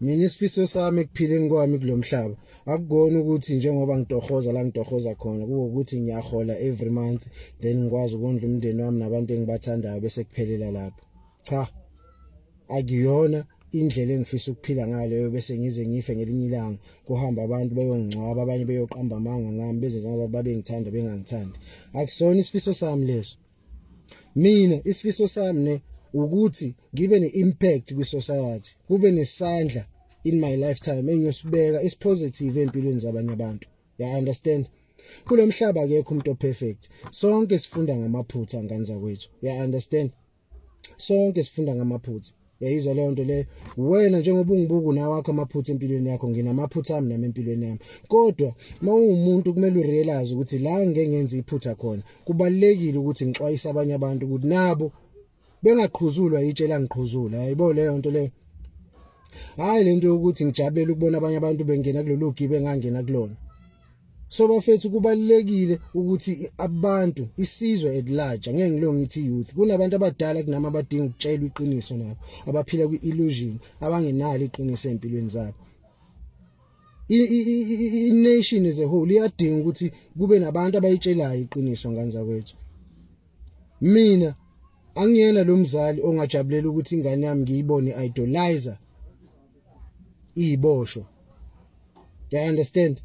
mina isifiso sami ekuphileni kwami kulomhlaba akugona ukuthi njengoba ngitohoza la ngitohoza khona kube ukuthi ngiyahola every month then ngikwazi ukondla umndeni wami nabantu engibathandayo bese kuphelela lapho. Cha, akuyona indlela engifisa ukuphila ngaleyo bese ngize ngife ngelinye ilanga kuhamba abantu beyongcwaba abanye beyoqamba amanga ngami bezenza ngathi babengithanda bengangithandi. Akusona isifiso sami leso. Mina isifiso sami ukuthi ngibe ne-impact kwi-society, kube nesandla in my lifetime engiyosibeka positive empilweni zabanye abantu. Ya understand? Kulo mhlaba akekho umuntu operfect. Sonke sifunda ngamaphutha ngane zakwethu. Ya understand? Sonke sifunda ngamaphutha. Yayizwa leyo nto le wena njengoba ungibuka nawakho amaphutha empilweni yakho nginamaphutha ami nami empilweni yami. Kodwa mawumuntu kumele urealize ukuthi la ngeke ngenze iphutha khona. Kubalekile ukuthi ngixwayise abanye abantu ukuthi nabo bengaqhuzulwa itshe la ngiqhuzula. Hayibo leyo nto le. Hayi lento ukuthi ngijabule ukubona abanye abantu bengena kulolu gibe engangena kulona. So bafethu kubalekile ukuthi abantu isizwe at large ngeke ngilo ngithi youth kunabantu abadala kunama abadinga ukutshelwa iqiniso nabo abaphila kwi-illusion abangenalo iqiniso empilweni zabo. I-nation as a whole iyadinga ukuthi kube nabantu abayitshelayo iqiniso ngane zakwethu. Mina angiyena lo mzali ongajabulela ukuthi ingane yami ngiyibone idolizer iboshwa. Do you understand?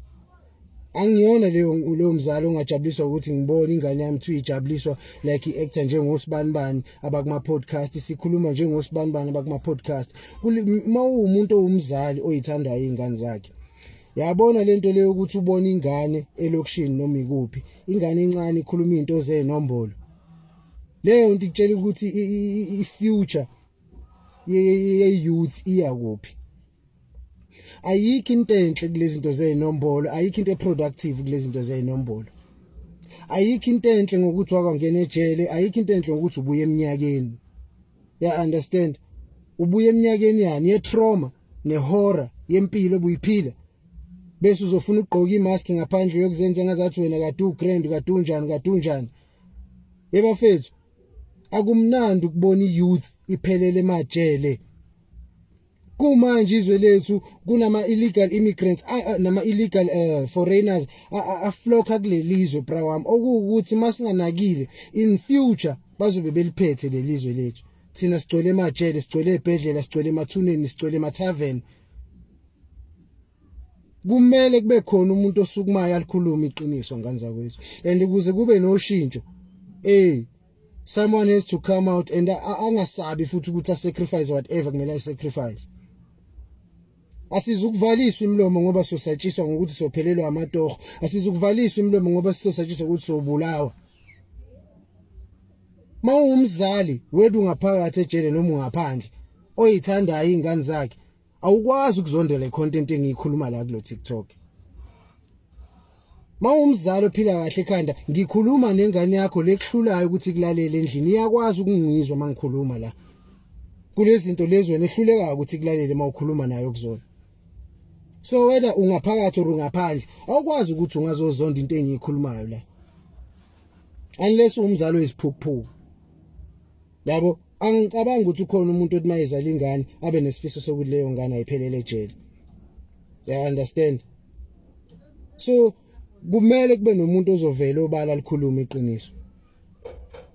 Angiyona leyo mzali ongajabuliswa ukuthi ngibone ingane yamithi ijabuliswa like i-actor njengosibanibani abakuma podcast sikhuluma njengosibanibani abakuma podcast. Mawumuntu owumzali oyithandayo izingane zakhe. Yabona lento leyo ukuthi ubone ingane elokishini noma ikuphi, ingane encane ikhuluma izinto zezinombolo. Leyo nto ikutshela ukuthi i-future ye-youth iya kuphi. Ayikho into enhle kulezi zinto zezinombolo, ayikho into productive kulezi zinto zezinombolo. Ayikho into enhle ngokuthi wakangena ejele, ayikho into enhle ngokuthi ubuye eminyakeni. Ya understand? Ubuye eminyakeni yani ye-trauma ne-horror yempilo obuyiphila. Bese uzofuna ukugqoka imask ngaphandle yokuzenza ngazathi wena kade ugrand kade unjani. Yebafethu akumnandi ukubona i-youth iphelele emajele. Kumanje izwe lethu kunama illegal immigrants nama illegal foreigners aflocka kulelizwe bra wami okuwukuthi masinganakile in future bazobe beliphethe lelizwe lethu. Thina sigcwele emajele, sigcwele ebhedlela, sigcwele emathuneni, sigcwele emathaveni. Kumele kube khona umuntu osukumayo alikhuluma iqiniso ngane zakwethu. And ukuze kube noshintsho someone has to come out and angasabi futhi ukuthi sacrifice whatever kumele sacrifice. Asizukuvaliswa imlomo ngoba sosatshiswa ngokuthi sophelelwa amatoho. Asizukuvaliswa imlomo ngoba sizosatshiswa ukuthi sobulawa. Mawumzali wedu ngaphakathi ejele noma ungaphandle oyithandayo izingane zakhe awukwazi ukuzondela icontent engiyikhuluma la kulo TikTok. Mawumzali ophila kahle ekhanda ngikhuluma nengane yakho lekuhlulayo ukuthi kulalele endlini iyakwazi ukungizwa mangikhuluma la. Kulezi zinto lezo wena ehluleka ukuthi kulalele mawukhuluma nayo kuzona. So whether ungaphakathi or ungaphandle awukwazi ukuthi ungazozonda into engiyikhulumayo la. Unless umzali oyisiphuphu. Yabo angicabanga ukuthi ukhona umuntu othi mayezala ingane abe nesifiso sokuthi leyo ngane ayiphelele ejele. You understand? So kumele kube nomuntu ozovela obala likhuluma iqiniso.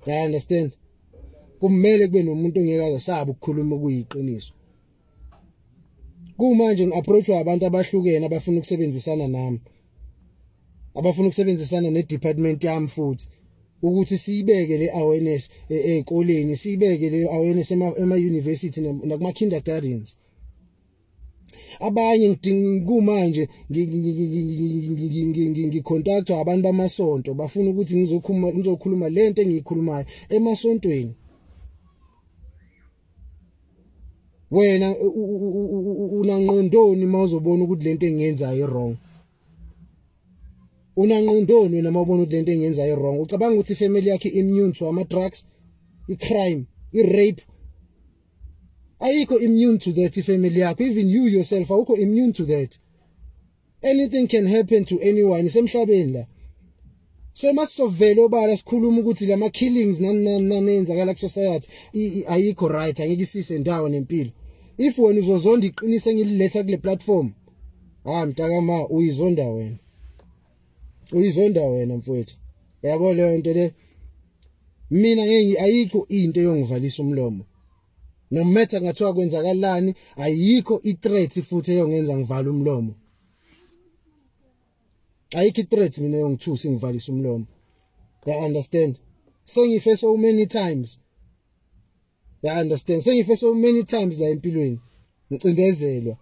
You understand? Kumele kube nomuntu ongeke azasabe ukukhuluma kuyiqiniso. Kumanje ngiapproachwa abantu abahlukene abafuna ukusebenzisana nami. Abafuna ukusebenzisana ne-department yami futhi ukuthi siyibeke le awareness ezikoleni, siyibeke le awareness ema-university nakuma kindergartens. Abanye ngidinga kumanje ngicontact abantu bamasonto bafuna ukuthi ngizokhuluma lento engiyikhulumayo emasontweni. Wena unangqondoni mawuzobona ukuthi lento engiyenzayo wrong. Unangqondoni wena mawubona ukuthi lento engiyenzayo wrong. Ucabanga ukuthi ifamily yakhe immune to ama drugs, i-crime, i-rape. Ayikho immune to that family yakho. Even you yourself awukho immune to that. Anything can happen to anyone isemhlabeni la. So masizovela obala sikhuluma ukuthi lama killings nanenzakala ku society ayikho right, angeke isise ndawo nempilo. if wena uzozonda iqinise ngililetha kule platform mntakama uyizonda wena mfowethu yabo leyo nto le mina ayikho into yongivalisa umlomo no matter ngathiwa kwenzakalani ayikho i-threat futhi eyongenza ngivala umlomo ayikho i-threat mina yongithusa ngivalisa umlomo you understand sengife so many times you understand sengife so many times la empilweni ngicindezelwa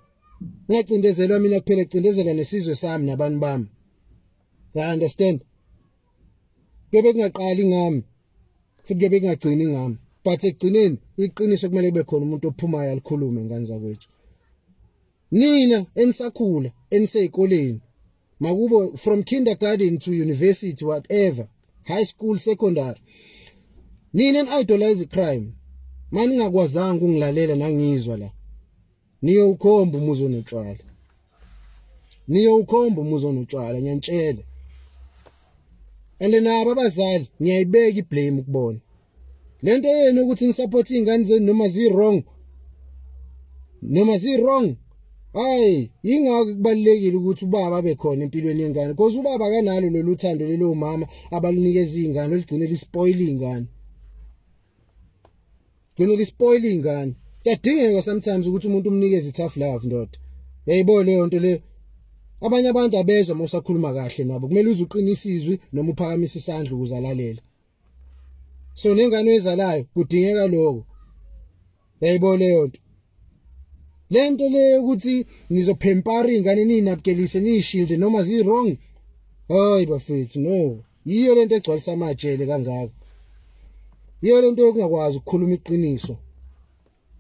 ngacindezelwa mina kuphela ngicindezelwa nesizwe sami nabantu bami you understand kube kungaqali ngami futhi kube kungagcini ngami but ekugcineni iqiniso kumele kube khona umuntu ophumayo alikhulume ngani zakwethu nina enisakhula eniseyikoleni makubo from kindergarten to university whatever high school secondary nina idolize crime mani ngakwazanga ungilalela nangizwa la niyo ukhomba umuzo notshwala ngiyantshela and nabo abazali ngiyayibeka iblame kubona lento yenu ukuthi nisupport izingane zenu noma zi wrong hayi ingakho kubalekile ukuthi ubaba abe khona empilweni yengane because ubaba kanalo loluthando lelo mama abalunikeza izingane oligcine lispoil ingane kuyadingeka sometimes ukuthi umuntu umnikeze tough love ndoda yayibona leyo nto le abanye abantu abezwa mosakhuluma kahle nabo kumele uzuqinisizwe noma uphakamise isandla ukuzalalele so nengane ezalayo kudingeka lokho yayibona leyo nto lento le ukuthi nizophempara ingane ninapkelise niyishield noma zi wrong hayi bafethu no yiyo lento egcwalisa amajele kangaka yiyo lento yokungakwazi ukukhuluma iqiniso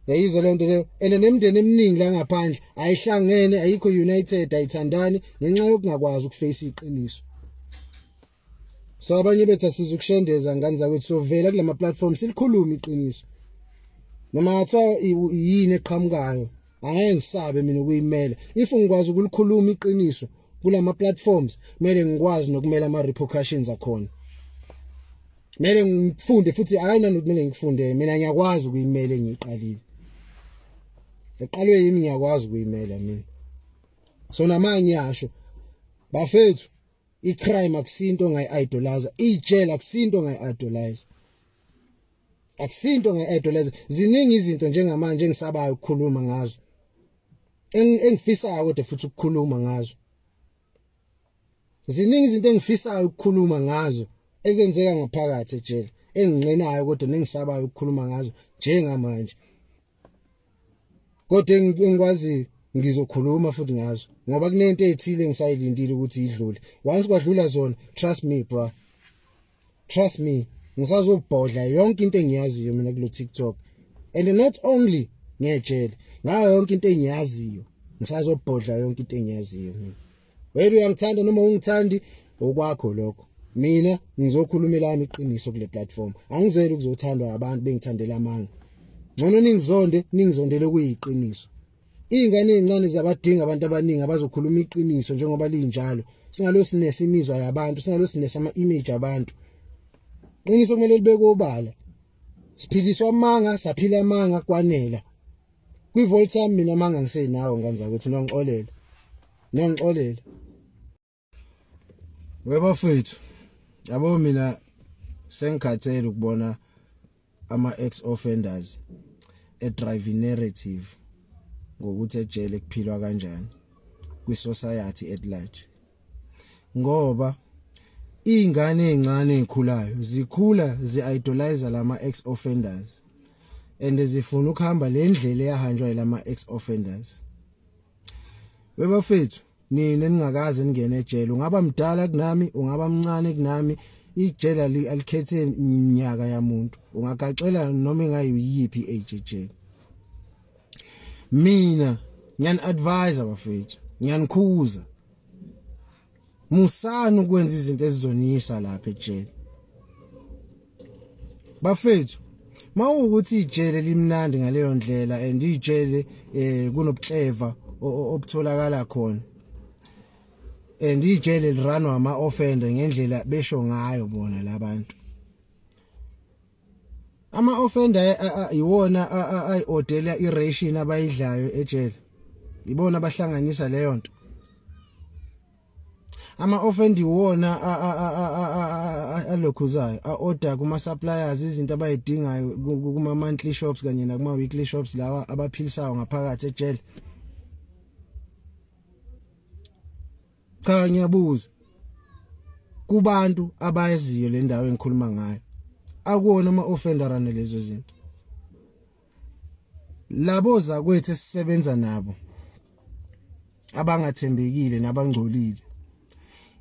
yayizo lento leyo ene nemndeni eminingi la ngaphandle ayihlangene ayikho united ayithandani ngenxa yokungakwazi ukuface iqiniso so abanye bethu asizukushendeza ngani zakwethu sovela kulama platforms silikhuluma iqiniso noma athiwa yini eqhamukayo angeke ngisabe mina ukuyimela if ngikwazi ukulikhuluma iqiniso kulama platforms kumele ngikwazi nokumela ama repercussions akhona kumele ngifunde futhi ayina kumele ngifunde mina ngiyakwazi ukuyimela engiqalile eqalwe yimi ngiyakwazi ukuyimela mina so namanye ngiyasho bafethu icrime akusinto ngayi-idolize ijele akusinto ngayi-idolize ziningi izinto njengamanje engisabayo ukukhuluma ngazo engifisayo kodwa futhi ukukhuluma ngazo ziningi izinto engifisayo ukukhuluma ngazo ezenzeka ngaphakathi ejele enginqenayo kodwa nengisabayo ukukhuluma ngazo njengamanje kodwa engikwazi ngizokhuluma futhi ngazo ngoba kunento ezithile ngisayilindile ukuthi idlule once kwadlula zona trust me bro trust me ngisazobhodla yonke into engiyaziyo mina kulo TikTok and not only ngejele ngayo yonke into engiyaziyo ngisazobhodla yonke into engiyaziyo mina wena uyangithanda noma ungithandi okwakho lokho mina ngizokhulumela ami iqiniso kule platform angizeli ukuzothandwa abantu bengithandela amanga ngcono ningizondele kuyiqiniso ingane ezincane zabadinga abantu abaningi abazokhuluma iqiniso njengoba linjalo singalo sinesimizwa yabantu singalo sinesama image abantu iqiniso kumele libeke obala siphiliswa amanga saphila amanga kwanela kwivolta mina amanga ngisenawo nganza ukuthi nongixolela webafethu yabo mina sengikhathele ukubona ama ex offenders driving narrative ngokuthi ejele kuphilwa kanjani kwi society at large ngoba ingane ezincane ezikhulayo zikhula zi-idolize lama ex offenders and zifuna ukuhamba le ndlela eyahanjwa yilama ex offenders webafethu nina ningakaze ningene ejele ungaba mdala kunami ungaba mncane kunami ijele alikhethe iminyaka yamuntu ungagaxela noma engayiyiphi age ejele mina ngiyani advise abafethu ngiyanikhuza musana ukwenza izinto ezizonisa lapha ejele bafethu mawukuthi ijele limnandi ngaleyo ndlela and ijele kunobuhleva obutholakala khona and ijele liranwa ama offender ngendlela besho ngayo bona labantu ama offender iwona ayordela iration abayidlayo ejele, ibona abahlanganisa leyo nto. Ama offender iwona alokhuzayo order kuma suppliers izinto abayidingayo kuma monthly shops kanye na kuma weekly shops lawa abaphilisayo ngaphakathi ejele. Cha ngiyabuza kubantu abayaziyo le ndawo engikhuluma ngayo, akuwona ama offender rane lezo zinto. Labo zakwethu esisebenza nabo abangathembekile nabangcolile,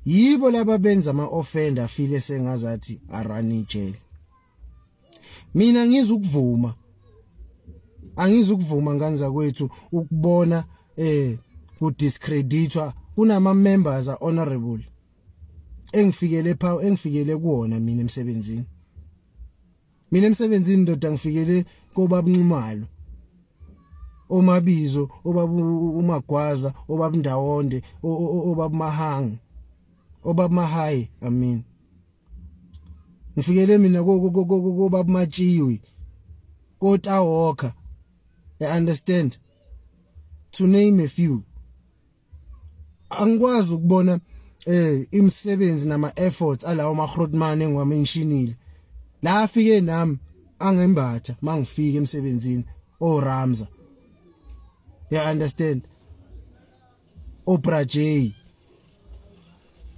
yibo laba benza ama offender file sengazathi arani ijele. Mina angizukuvuma ngani zakwethu ukubona ku discreditwa kunama members honorable engifikele kuona mina emsebenzini. Mina emsebenzini ndoda ngifikele kobaba Nxumalo, oMabizo, obaba uMagwaza, obaba Ndawonde, obaba Mahang, obaba Mahayi, ngifikele mina kobaba Matshiwi, koTawoka, you understand, to name a few. Angikwazi ukubona imisebenzi nama efforts alawo maGrootman engiwamentionile la afike nami angembatha mangifika emsebenzini oRamza, you understand, oBraj,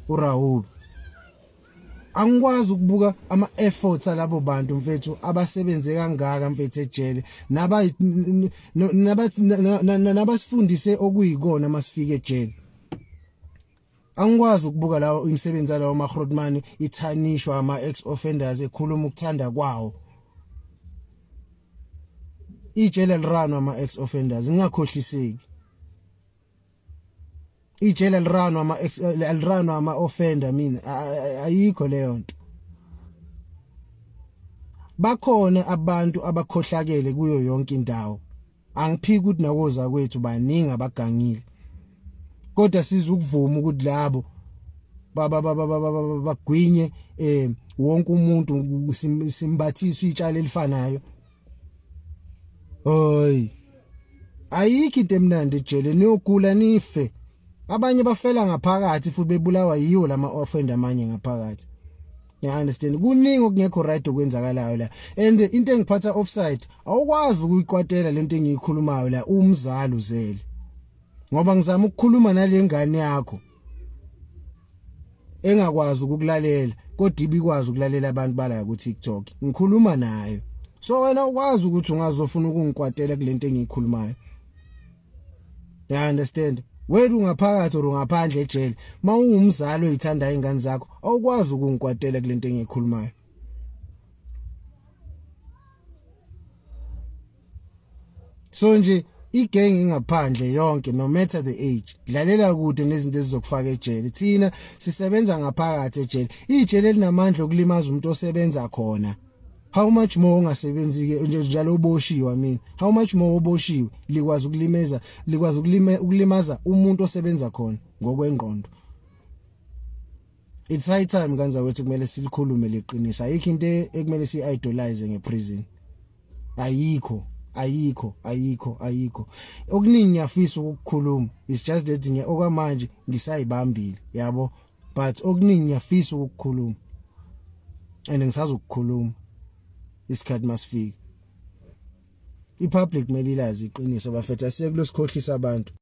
uRahul. Angikwazi ukubuka ama efforts alabo bantu mfethu abasebenze kangaka mfethu ejele nabasifundise okuyikona masifike ejele. Angikwazi ukubuka lawo imisebenzi alawo maGrootman ithanishwa ama ex offenders ekhuluma ukuthanda kwawo. Ijele liranwa ama ex offenders, ngingakhohliseki. Ijele liranwa ama offender, mina ayikho leyo nto. Bakhona abantu abakhohlakele kuyo yonke indawo. Angiphiki ukuthi nakoza kwethu baningi abagangile. Kodwa sizukuvuma ukuthi labo bagwinye wonke umuntu simbathiswe itshalo elifanayo. Hoy, ayikho into emnandi ejele, niyogula nife. Abanye bafela ngaphakathi futhi bebulawa yiwo lama offender amanye ngaphakathi. You understand? Kuningi okungekho right okwenzakalayo la. And into engiphatha offside awukwazi ukuyikwatela lento engiyikhulumayo la umzali uzele. Ngoba ngizama ukukhuluma nale ngane yakho engakwazi ukulalela kodwa ibikwazi ukulalela abantu bala ku TikTok. Ngikhuluma nayo. So wena ukwazi ukuthi ungazofuna ukungikwatela kulento engiyikhulumayo. You understand? Wethu ungaphakathi or ungaphandle ejele, mawungumzali oyithanda ingane zakho awukwazi ukungikwatela kulento engiyikhulumayo. So nje igang ingaphandle yonke, no matter the age, dlalela kude nezinto ezizokufaka ejele. Thina sisebenza ngaphakathi ejele. Ijele linamandla okulimaza umuntu osebenza khona. How much more ungasebenzi ke njalo oboshiwe mina? How much more oboshiwe likwazi ukulimaza umuntu osebenza khona ngokwengqondo. It's high time kanza wethu kumele silikhulume leqiniso. Ayikho into ekumele si-idolize ngeprison. Ayikho. Okuningi ngiyafisa ukukhuluma. It's just that okwamanje ngisayibambile, yabo. But okuningi ngiyafisa ukukhuluma. And ngisazokukhuluma. Isikhathi masifika. I public kumele ilazi iqiniso bafethu, asiyekulosikhohlisa abantu.